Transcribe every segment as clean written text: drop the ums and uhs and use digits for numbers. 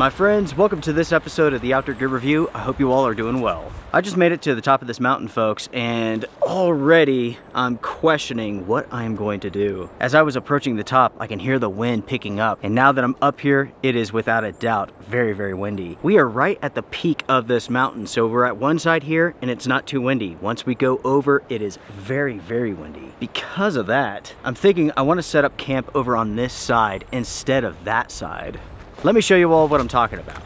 My friends, welcome to this episode of the Outdoor Gear Review. I hope you all are doing well. I just made it to the top of this mountain, folks, and already I'm questioning what I'm going to do. As I was approaching the top, I can hear the wind picking up, and now that I'm up here, it is without a doubt very, very windy. We are right at the peak of this mountain, so we're at one side here, and it's not too windy. Once we go over, it is very, very windy. Because of that, I'm thinking I want to set up camp over on this side instead of that side. Let me show you all what I'm talking about.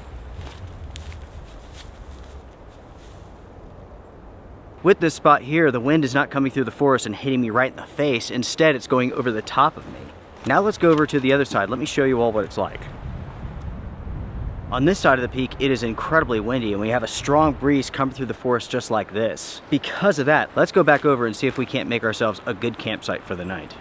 With this spot here, the wind is not coming through the forest and hitting me right in the face. Instead, it's going over the top of me. Now let's go over to the other side. Let me show you all what it's like. On this side of the peak, it is incredibly windy and we have a strong breeze coming through the forest just like this. Because of that, let's go back over and see if we can't make ourselves a good campsite for the night.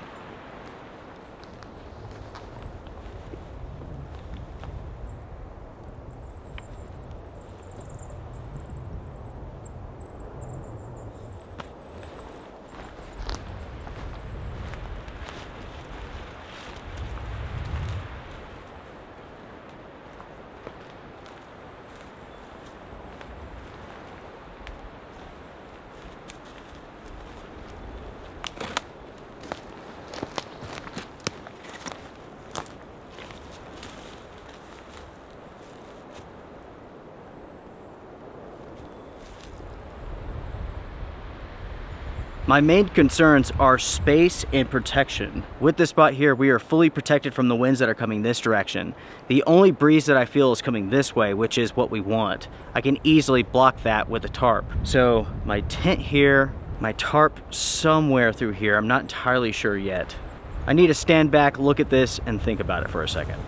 My main concerns are space and protection. With this spot here, we are fully protected from the winds that are coming this direction. The only breeze that I feel is coming this way, which is what we want. I can easily block that with a tarp. So my tent here, my tarp somewhere through here. I'm not entirely sure yet. I need to stand back, look at this, and think about it for a second.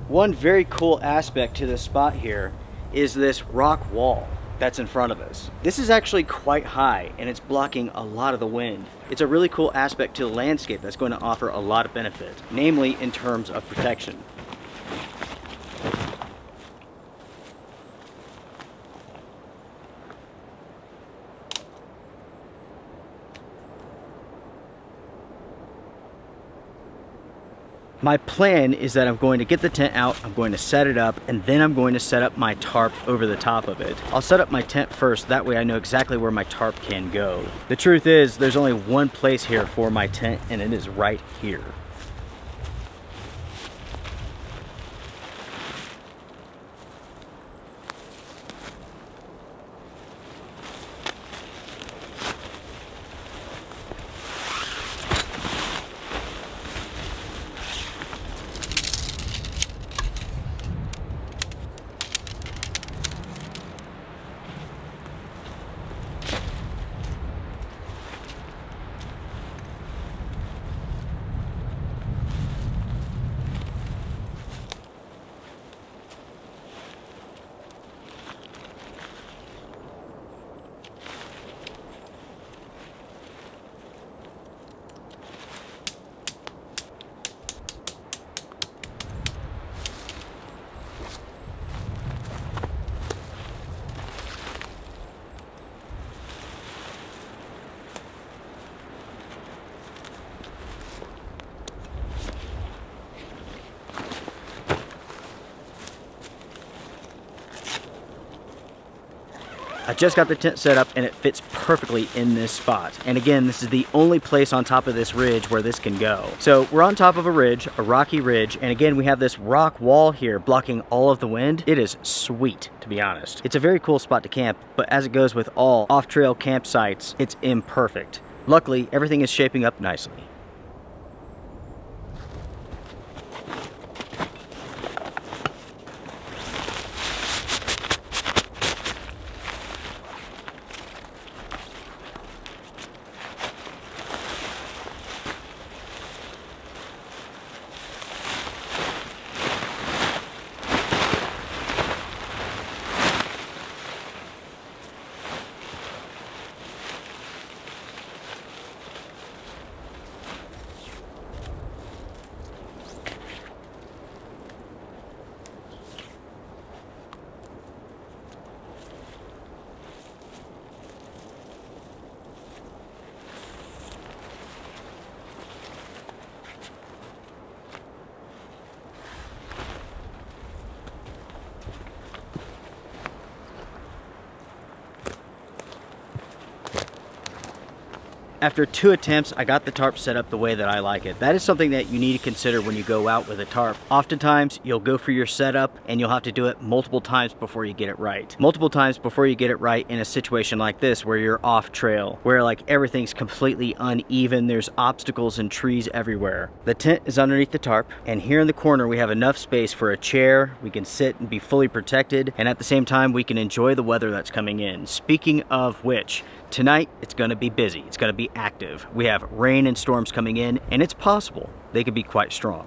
One very cool aspect to this spot here is this rock wall that's in front of us. This is actually quite high and it's blocking a lot of the wind. It's a really cool aspect to the landscape that's going to offer a lot of benefit, namely in terms of protection. My plan is that I'm going to get the tent out, I'm going to set it up, and then I'm going to set up my tarp over the top of it. I'll set up my tent first, that way I know exactly where my tarp can go. The truth is, there's only one place here for my tent, and it is right here. I just got the tent set up and it fits perfectly in this spot. And again, this is the only place on top of this ridge where this can go. So we're on top of a ridge, a rocky ridge, and again, we have this rock wall here blocking all of the wind. It is sweet, to be honest. It's a very cool spot to camp, but as it goes with all off-trail campsites, it's imperfect. Luckily, everything is shaping up nicely. After 2 attempts, I got the tarp set up the way that I like it. That is something that you need to consider when you go out with a tarp. Oftentimes, you'll go for your setup and you'll have to do it multiple times before you get it right. Multiple times before you get it right in a situation like this where you're off trail, where like everything's completely uneven, there's obstacles and trees everywhere. The tent is underneath the tarp, and here in the corner we have enough space for a chair. We can sit and be fully protected, and at the same time we can enjoy the weather that's coming in. Speaking of which, tonight it's going to be busy. It's going to be active. We have rain and storms coming in, and it's possible they could be quite strong.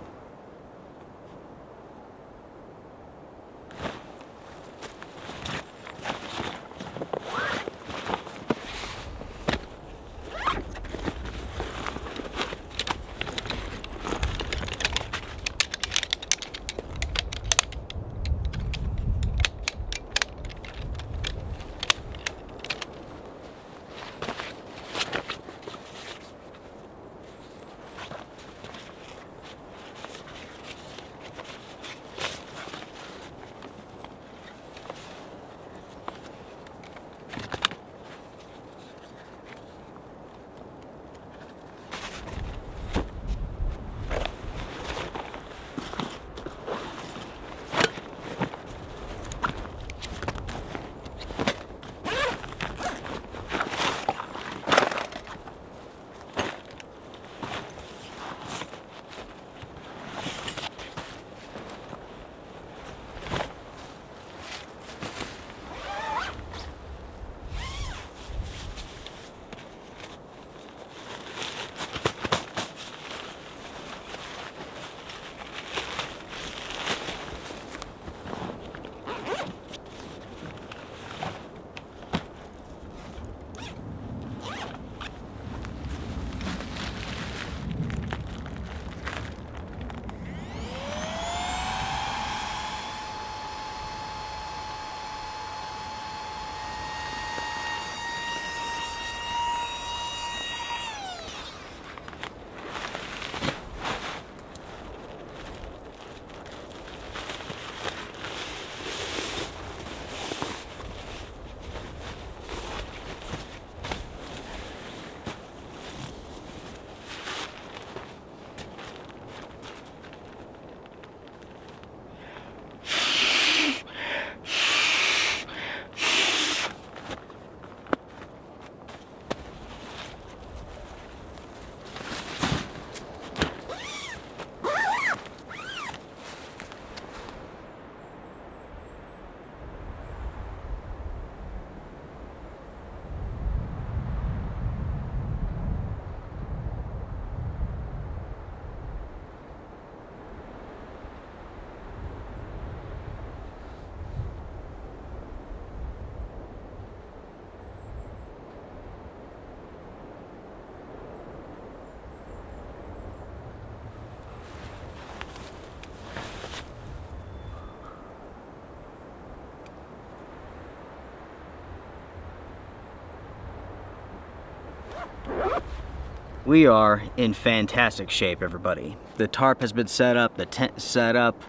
We are in fantastic shape, everybody. The tarp has been set up, the tent is set up,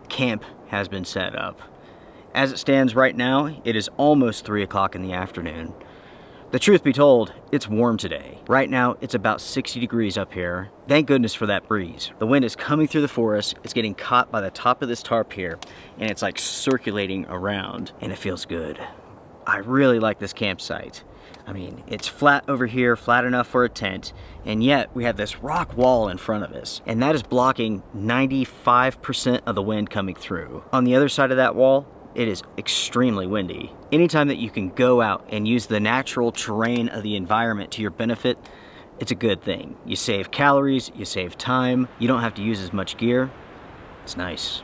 camp has been set up. As it stands right now, it is almost 3 o'clock in the afternoon. The truth be told, it's warm today. Right now, it's about 60 degrees up here. Thank goodness for that breeze. The wind is coming through the forest, it's getting caught by the top of this tarp here, and it's like circulating around, and it feels good. I really like this campsite. I mean, it's flat over here, flat enough for a tent, and yet we have this rock wall in front of us, and that is blocking 95% of the wind coming through. On the other side of that wall, it is extremely windy. Anytime that you can go out and use the natural terrain of the environment to your benefit, it's a good thing. You save calories, you save time, you don't have to use as much gear. It's nice.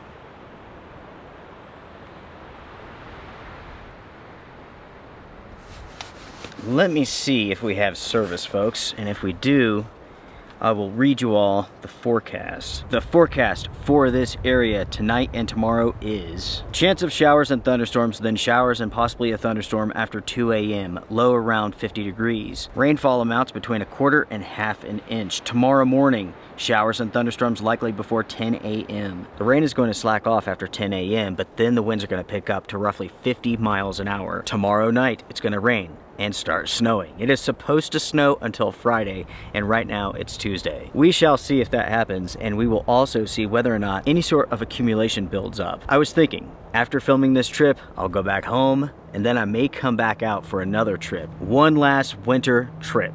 Let me see if we have service, folks, and if we do, I will read you all the forecast. The forecast for this area tonight and tomorrow is chance of showers and thunderstorms, then showers and possibly a thunderstorm after 2 a.m. Low around 50 degrees. Rainfall amounts between 1/4 and 1/2 an inch. Tomorrow morning, showers and thunderstorms likely before 10 a.m. The rain is going to slack off after 10 a.m., but then the winds are going to pick up to roughly 50 miles an hour. Tomorrow night, it's going to rain. and start snowing. It is supposed to snow until Friday, and right now it's Tuesday. We shall see if that happens, and we will also see whether or not any sort of accumulation builds up. I was thinking, after filming this trip, I'll go back home, and then I may come back out for another trip. One last winter trip.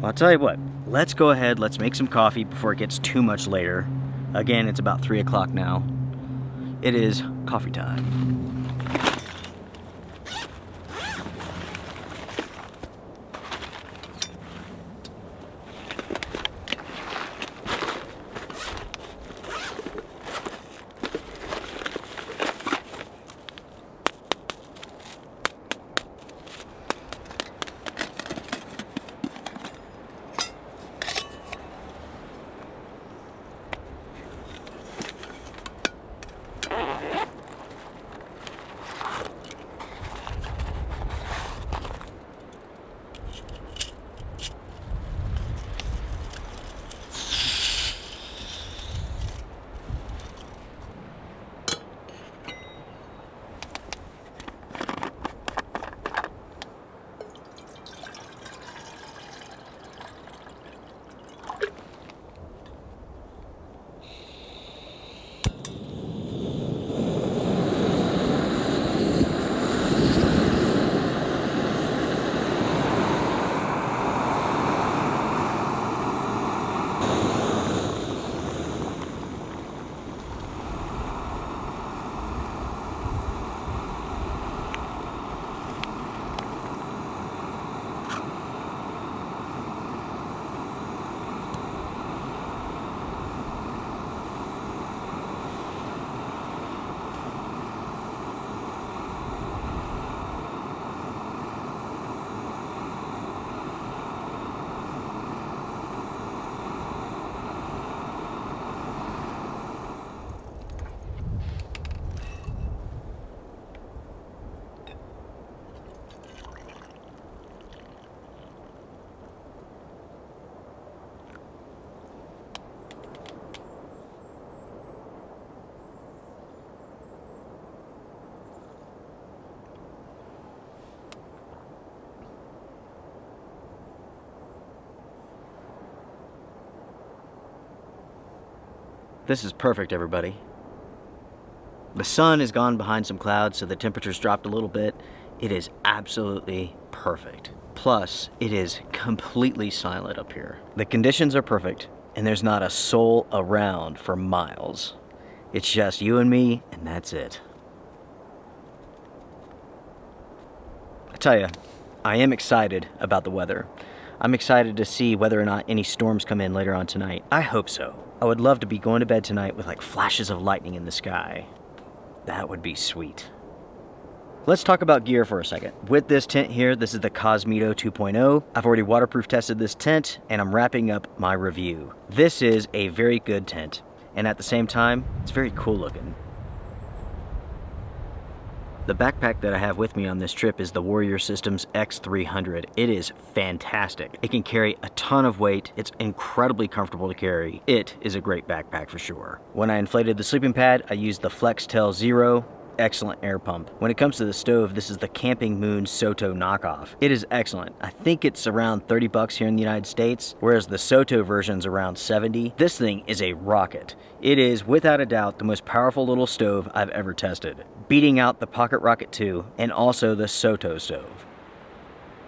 I'll tell you what, let's go ahead, let's make some coffee before it gets too much later. Again, it's about 3 o'clock now. It is coffee time. This is perfect, everybody. The sun has gone behind some clouds, so the temperature's dropped a little bit. It is absolutely perfect. Plus, it is completely silent up here. The conditions are perfect, and there's not a soul around for miles. It's just you and me, and that's it. I tell you, I am excited about the weather. I'm excited to see whether or not any storms come in later on tonight. I hope so. I would love to be going to bed tonight with like flashes of lightning in the sky. That would be sweet. Let's talk about gear for a second. With this tent here, this is the Cosmito 2.0. I've already waterproof tested this tent, and I'm wrapping up my review. This is a very good tent, and at the same time, it's very cool looking. The backpack that I have with me on this trip is the Warrior Systems X300. It is fantastic. It can carry a ton of weight. It's incredibly comfortable to carry. It is a great backpack for sure. When I inflated the sleeping pad, I used the FlexTel Zero. Excellent air pump. When it comes to the stove, this is the Camping Moon Soto knockoff. It is excellent. I think it's around 30 bucks here in the United States, whereas the Soto version's around 70. This thing is a rocket. It is, without a doubt, the most powerful little stove I've ever tested, beating out the Pocket Rocket 2 and also the Soto stove.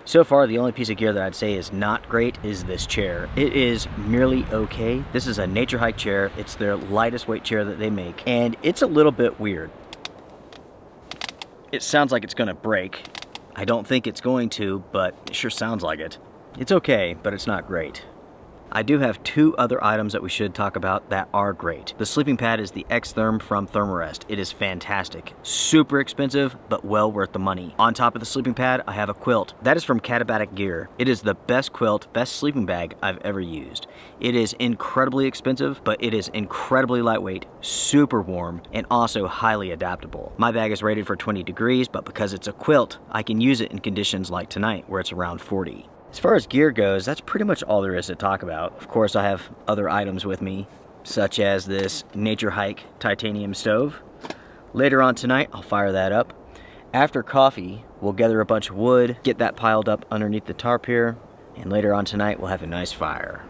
So far, the only piece of gear that I'd say is not great is this chair. It is merely okay. This is a Nature Hike chair. It's their lightest weight chair that they make, and it's a little bit weird. It sounds like it's gonna break. I don't think it's going to, but it sure sounds like it. It's okay, but it's not great. I do have two other items that we should talk about that are great. The sleeping pad is the X-Therm from Thermarest. It is fantastic. Super expensive, but well worth the money. On top of the sleeping pad, I have a quilt. That is from Katabatic Gear. It is the best quilt, best sleeping bag I've ever used. It is incredibly expensive, but it is incredibly lightweight, super warm, and also highly adaptable. My bag is rated for 20 degrees, but because it's a quilt, I can use it in conditions like tonight, where it's around 40. As far as gear goes, that's pretty much all there is to talk about. Of course, I have other items with me, such as this Nature Hike titanium stove. Later on tonight, I'll fire that up. After coffee, we'll gather a bunch of wood, get that piled up underneath the tarp here, and later on tonight we'll have a nice fire.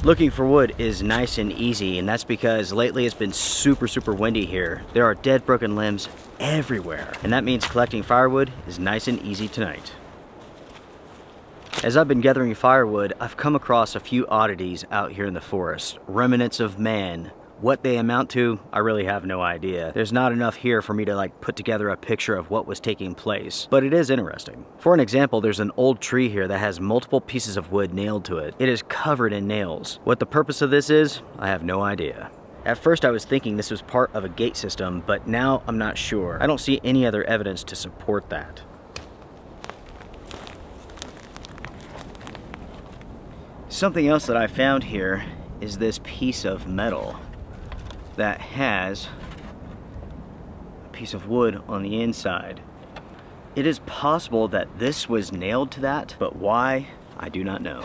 Looking for wood is nice and easy, and that's because lately it's been super windy here. There are dead broken limbs everywhere, and that means collecting firewood is nice and easy tonight. As I've been gathering firewood, I've come across a few oddities out here in the forest. Remnants of man. What they amount to, I really have no idea. There's not enough here for me to like put together a picture of what was taking place, but it is interesting. For an example, there's an old tree here that has multiple pieces of wood nailed to it. It is covered in nails. What the purpose of this is, I have no idea. At first I was thinking this was part of a gate system, but now I'm not sure. I don't see any other evidence to support that. Something else that I found here is this piece of metal that has a piece of wood on the inside. It is possible that this was nailed to that, but why, I do not know.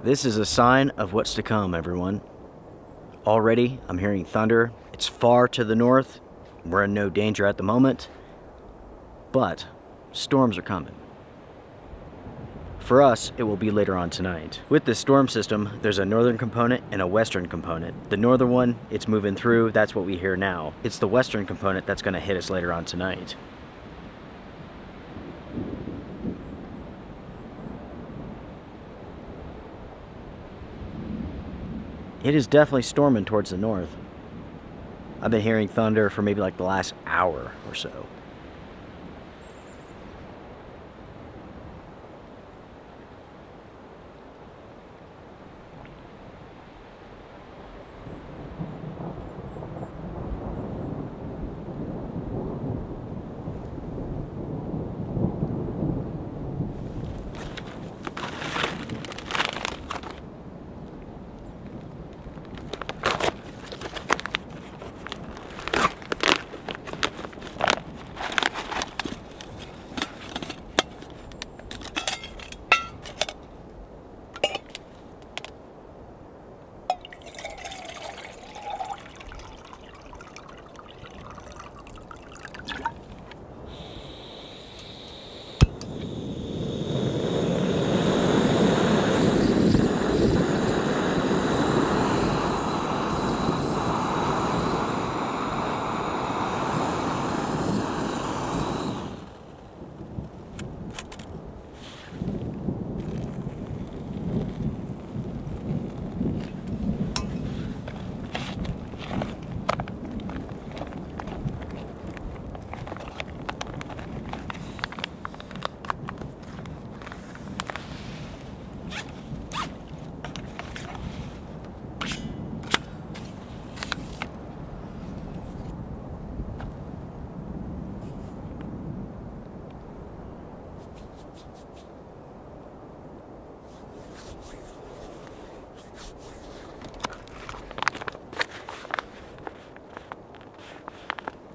This is a sign of what's to come, everyone. Already, I'm hearing thunder. It's far to the north. We're in no danger at the moment, but storms are coming. For us, it will be later on tonight. With this storm system, there's a northern component and a western component. The northern one, it's moving through, that's what we hear now. It's the western component that's gonna hit us later on tonight. It is definitely storming towards the north. I've been hearing thunder for maybe like the last hour or so.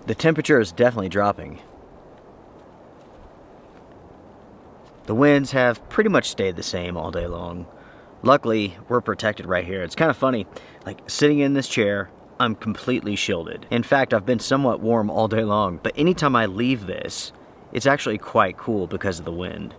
The temperature is definitely dropping. The winds have pretty much stayed the same all day long. Luckily, we're protected right here. It's kind of funny, like sitting in this chair, I'm completely shielded. In fact, I've been somewhat warm all day long, but anytime I leave this, it's actually quite cool because of the wind.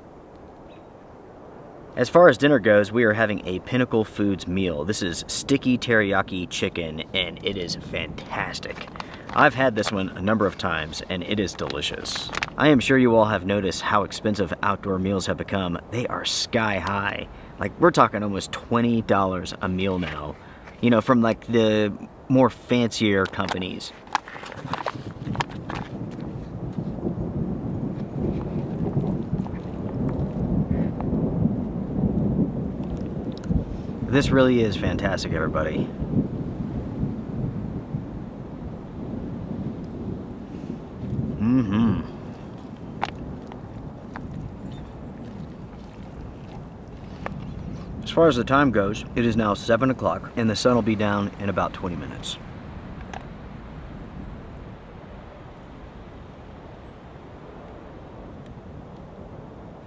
As far as dinner goes, we are having a Pinnacle Foods meal. This is sticky teriyaki chicken, and it is fantastic. I've had this one a number of times, and it is delicious. I am sure you all have noticed how expensive outdoor meals have become. They are sky high. Like, we're talking almost $20 a meal now. You know, from like the more fancier companies. This really is fantastic, everybody. As far as the time goes, it is now 7 o'clock, and the sun will be down in about 20 minutes.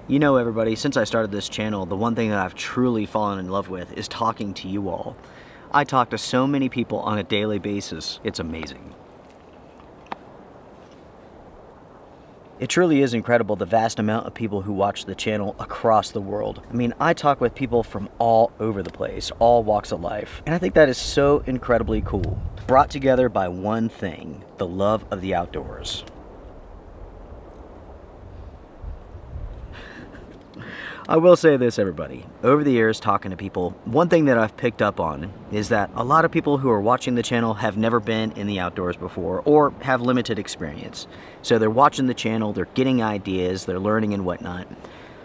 You know, everybody, since I started this channel, the one thing that I've truly fallen in love with is talking to you all. I talk to so many people on a daily basis. It's amazing. It truly is incredible, the vast amount of people who watch the channel across the world. I mean, I talk with people from all over the place, all walks of life, and I think that is so incredibly cool. Brought together by one thing, the love of the outdoors. I will say this, everybody. Over the years, talking to people, one thing that I've picked up on is that a lot of people who are watching the channel have never been in the outdoors before or have limited experience. So they're watching the channel, they're getting ideas, they're learning and whatnot.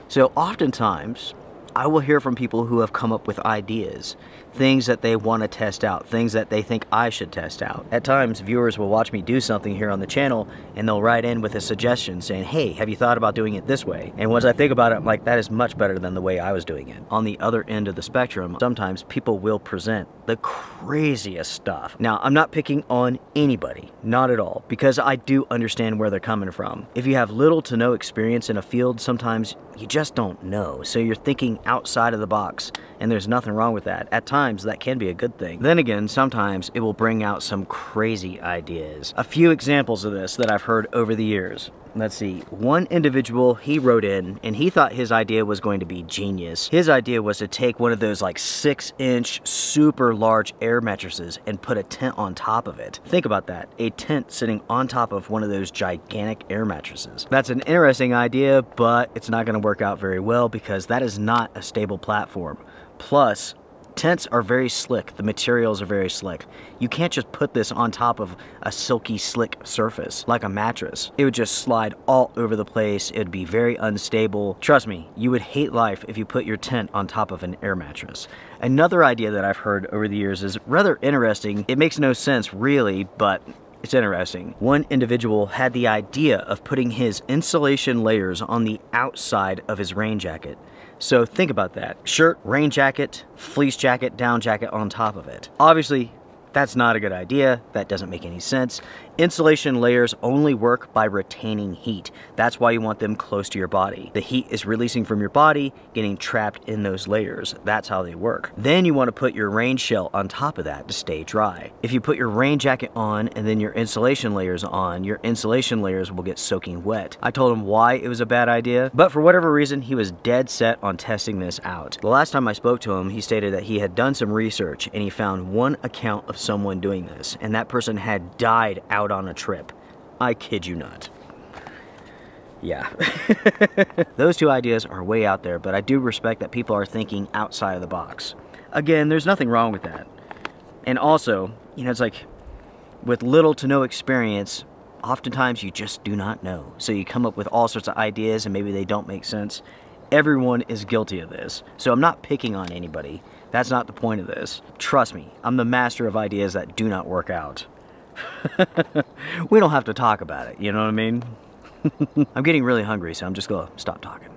So oftentimes, I will hear from people who have come up with ideas, things that they want to test out, things that they think I should test out. At times, viewers will watch me do something here on the channel, and they'll write in with a suggestion saying, hey, have you thought about doing it this way? And once I think about it, I'm like, that is much better than the way I was doing it. On the other end of the spectrum, sometimes people will present the craziest stuff. Now, I'm not picking on anybody, not at all, because I do understand where they're coming from. If you have little to no experience in a field, sometimes you just don't know. So you're thinking outside of the box, and there's nothing wrong with that. At times, that can be a good thing. Then again, sometimes it will bring out some crazy ideas. A few examples of this that I've heard over the years. Let's see, one individual, he wrote in and he thought his idea was going to be genius. His idea was to take one of those like 6-inch super large air mattresses and put a tent on top of it. Think about that, a tent sitting on top of one of those gigantic air mattresses. That's an interesting idea, but it's not going to work out very well because that is not a stable platform. Plus, tents are very slick. The materials are very slick. You can't just put this on top of a silky slick surface like a mattress. It would just slide all over the place. It would be very unstable. Trust me, you would hate life if you put your tent on top of an air mattress. Another idea that I've heard over the years is rather interesting. It makes no sense really, but it's interesting. One individual had the idea of putting his insulation layers on the outside of his rain jacket. So think about that. Shirt, rain jacket, fleece jacket, down jacket on top of it. Obviously, that's not a good idea. That doesn't make any sense. Insulation layers only work by retaining heat. That's why you want them close to your body. The heat is releasing from your body, getting trapped in those layers. That's how they work. Then you want to put your rain shell on top of that to stay dry. If you put your rain jacket on and then your insulation layers on, your insulation layers will get soaking wet. I told him why it was a bad idea, but for whatever reason, he was dead set on testing this out. The last time I spoke to him, he stated that he had done some research and he found one account of someone doing this, and that person had died out on a trip. I kid you not. Yeah. Those two ideas are way out there, but I do respect that people are thinking outside of the box. Again, there's nothing wrong with that. And also, you know, it's like, with little to no experience, oftentimes you just do not know. So you come up with all sorts of ideas and maybe they don't make sense. Everyone is guilty of this. So I'm not picking on anybody. That's not the point of this. Trust me, I'm the master of ideas that do not work out. We don't have to talk about it, you know what I mean? I'm getting really hungry, so I'm just gonna stop talking.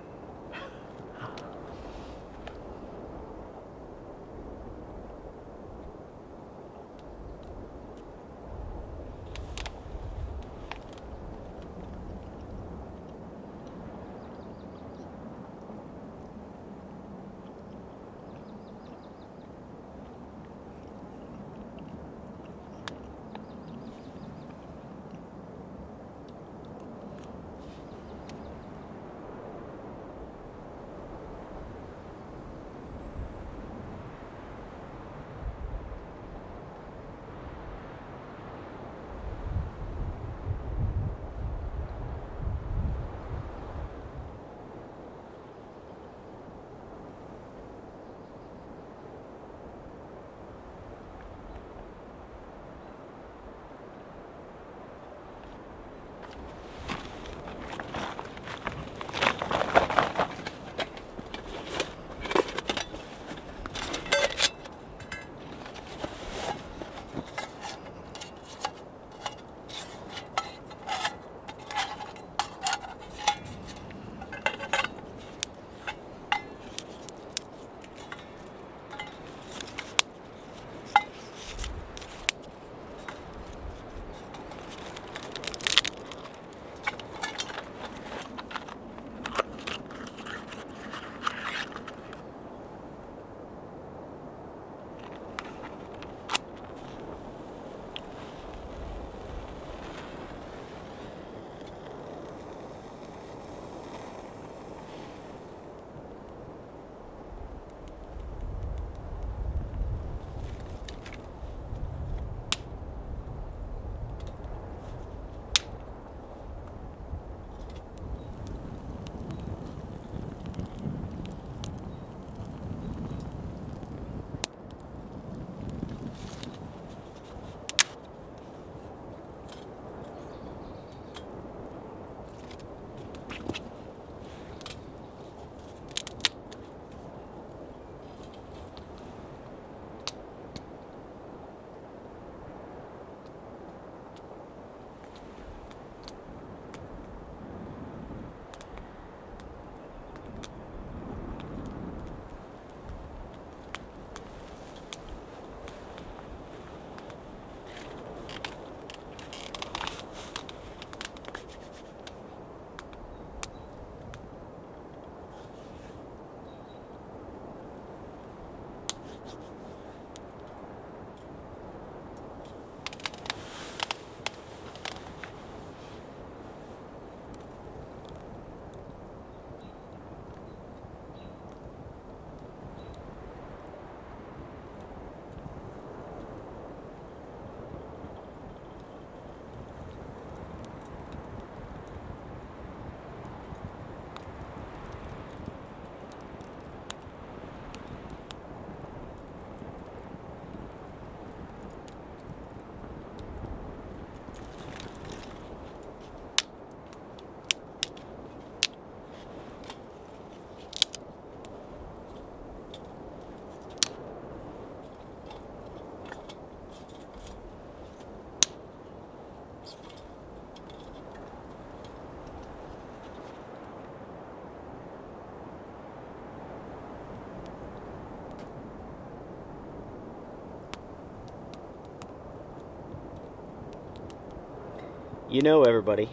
You know, everybody,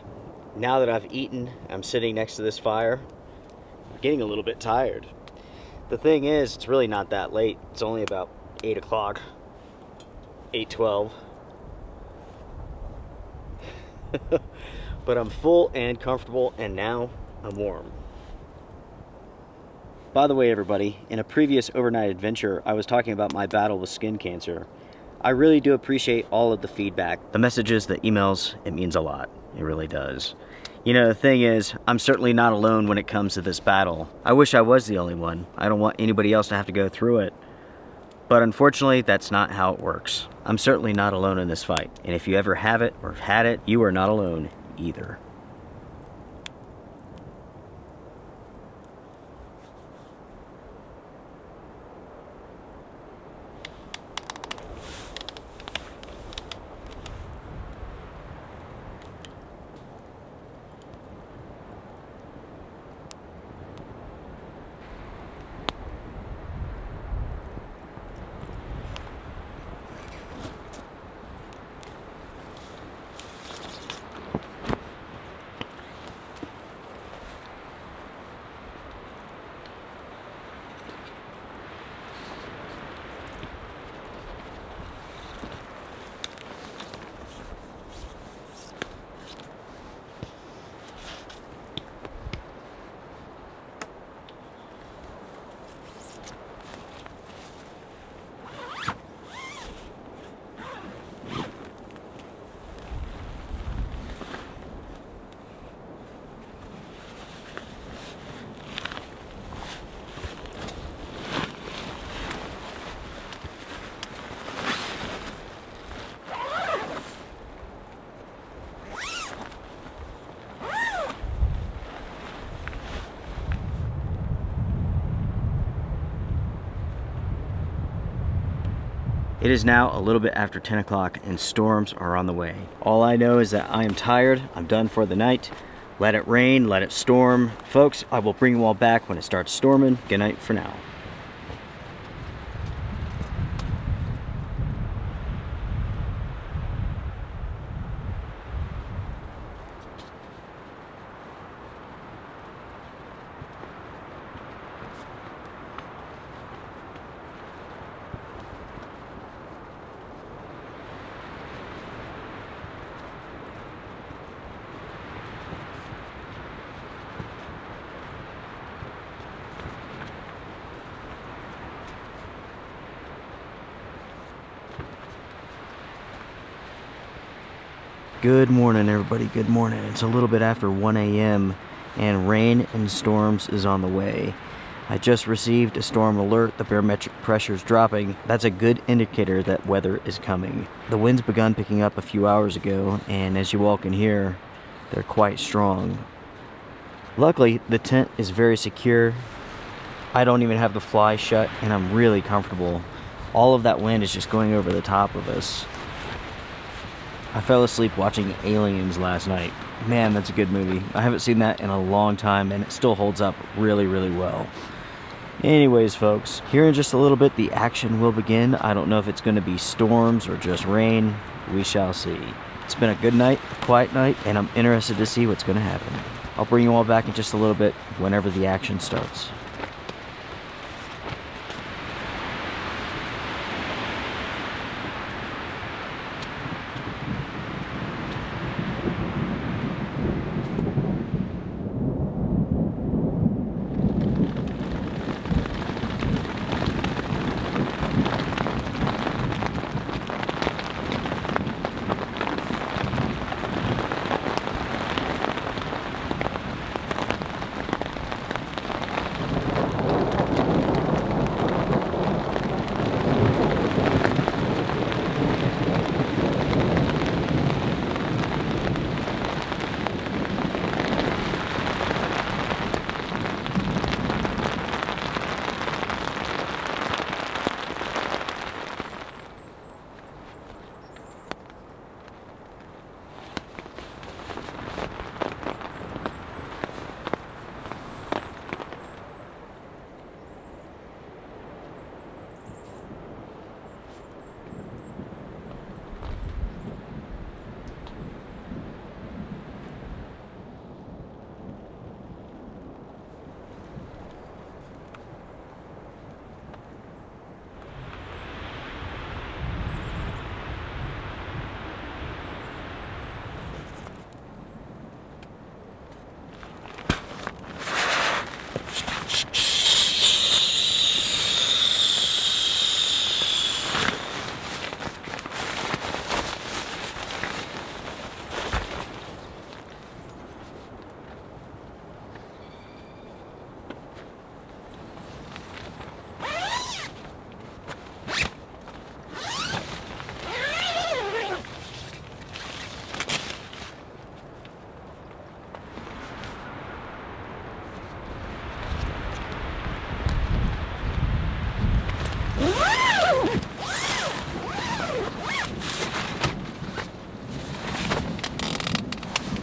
now that I've eaten, I'm sitting next to this fire, I'm getting a little bit tired. The thing is, it's really not that late. It's only about 8 o'clock, 8:12. But I'm full and comfortable, and now I'm warm. By the way, everybody, in a previous overnight adventure, I was talking about my battle with skin cancer. I really do appreciate all of the feedback. The messages, the emails, it means a lot. It really does. You know, the thing is, I'm certainly not alone when it comes to this battle. I wish I was the only one. I don't want anybody else to have to go through it. But unfortunately, that's not how it works. I'm certainly not alone in this fight. And if you ever have it or have had it, you are not alone either. It is now a little bit after 10 o'clock and storms are on the way. All I know is that I am tired, I'm done for the night. Let it rain, let it storm. Folks, I will bring you all back when it starts storming. Good night for now. Good morning, everybody. Good morning. It's a little bit after 1 a.m. and rain and storms is on the way. I just received a storm alert. The barometric pressure is dropping. That's a good indicator that weather is coming. The wind's begun picking up a few hours ago, and as you all can hear, they're quite strong. Luckily, the tent is very secure. I don't even have the fly shut, and I'm really comfortable. All of that wind is just going over the top of us. I fell asleep watching Aliens last night. Man, that's a good movie. I haven't seen that in a long time, and it still holds up really, really well. Anyways, folks, here in just a little bit, the action will begin. I don't know if it's going to be storms or just rain. We shall see. It's been a good night, a quiet night, and I'm interested to see what's going to happen. I'll bring you all back in just a little bit whenever the action starts.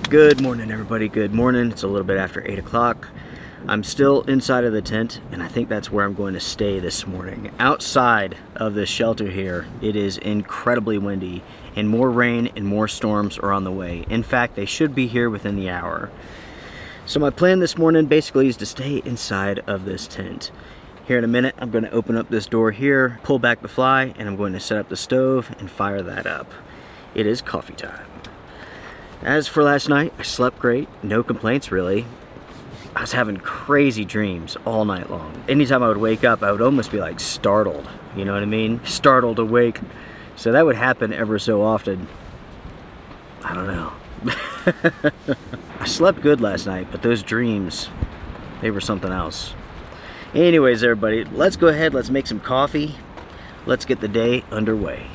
Good morning, everybody. Good morning. It's a little bit after 8 o'clock. I'm still inside of the tent, and I think that's where I'm going to stay this morning. Outside of the shelter here, it is incredibly windy, and more rain and more storms are on the way. In fact, they should be here within the hour. So my plan this morning basically is to stay inside of this tent. Here in a minute, I'm going to open up this door here, pull back the fly, and I'm going to set up the stove and fire that up. It is coffee time. As for last night, I slept great, no complaints really. I was having crazy dreams all night long. Anytime I would wake up, I would almost be like startled, you know what I mean? Startled awake. So that would happen ever so often. I don't know. I slept good last night, but those dreams, they were something else. Anyways, everybody, let's go ahead, let's make some coffee. Let's get the day underway.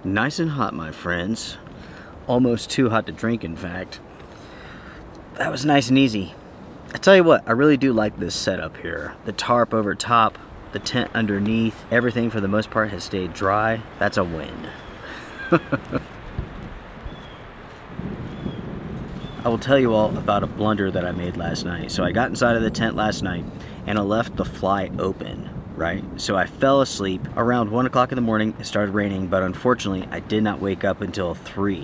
Nice and hot, my friends. Almost too hot to drink, in fact. That was nice and easy. I tell you what, I really do like this setup here. The tarp over top, the tent underneath, everything for the most part has stayed dry. That's a win. I will tell you all about a blunder that I made last night. So I got inside of the tent last night and I left the fly open. Right? So I fell asleep around 1 o'clock in the morning. It started raining, but unfortunately I did not wake up until 3.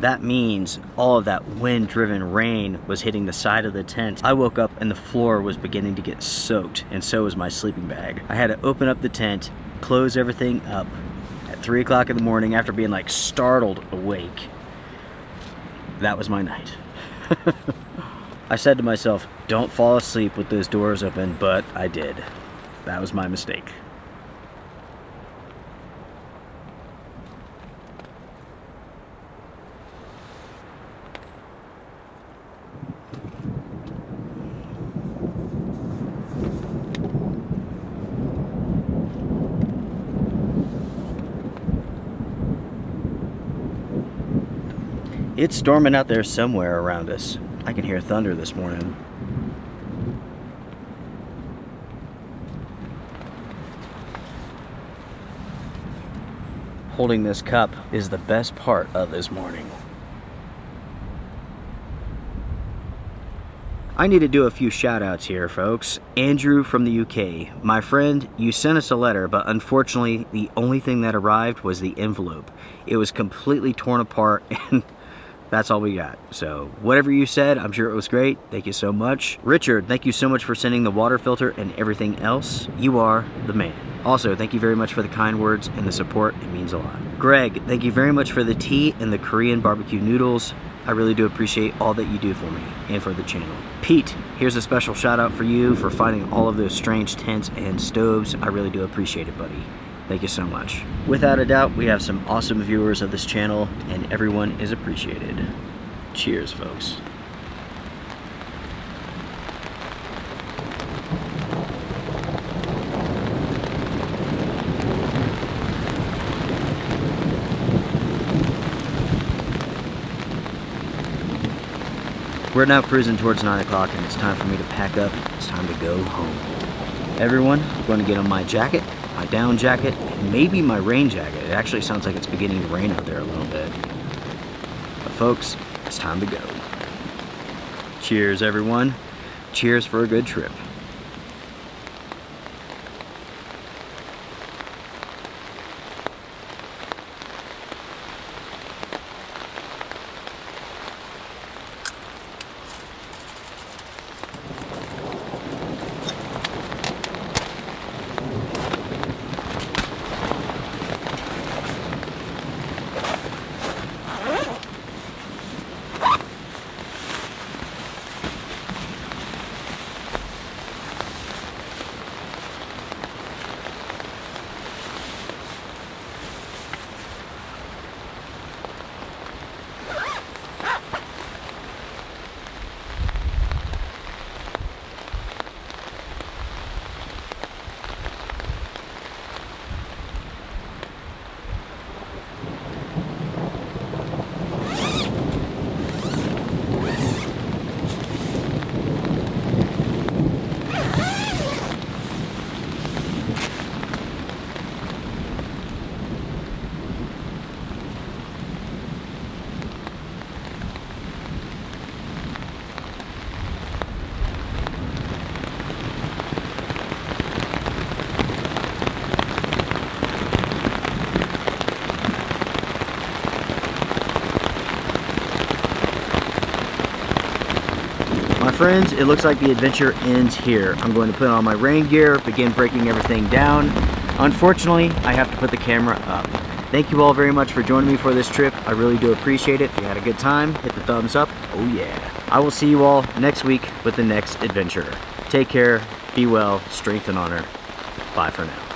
That means all of that wind-driven rain was hitting the side of the tent. I woke up and the floor was beginning to get soaked, and so was my sleeping bag. I had to open up the tent, close everything up at 3 o'clock in the morning after being like startled awake. That was my night. I said to myself, don't fall asleep with those doors open, but I did. That was my mistake. It's storming out there somewhere around us. I can hear thunder this morning. Holding this cup is the best part of this morning. I need to do a few shout outs here, folks. Andrew from the UK. My friend, you sent us a letter, but unfortunately the only thing that arrived was the envelope. It was completely torn apart and that's all we got. So whatever you said, I'm sure it was great. Thank you so much. Richard, thank you so much for sending the water filter and everything else. You are the man. Also, thank you very much for the kind words and the support. It means a lot. Greg, thank you very much for the tea and the Korean barbecue noodles. I really do appreciate all that you do for me and for the channel. Pete, here's a special shout out for you for finding all of those strange tents and stoves. I really do appreciate it, buddy. Thank you so much. Without a doubt, we have some awesome viewers of this channel and everyone is appreciated. Cheers, folks. We're now cruising towards 9 o'clock and it's time for me to pack up. It's time to go home. Everyone, I'm going to get on my jacket, my down jacket, and maybe my rain jacket. It actually sounds like it's beginning to rain out there a little bit. But folks, it's time to go. Cheers, everyone. cheers for a good trip. My friends, it looks like the adventure ends here. I'm going to put on my rain gear, begin breaking everything down. Unfortunately, I have to put the camera up. Thank you all very much for joining me for this trip. I really do appreciate it. If you had a good time, hit the thumbs up. Oh yeah. I will see you all next week with the next adventure. Take care, be well, strength and honor. Bye for now.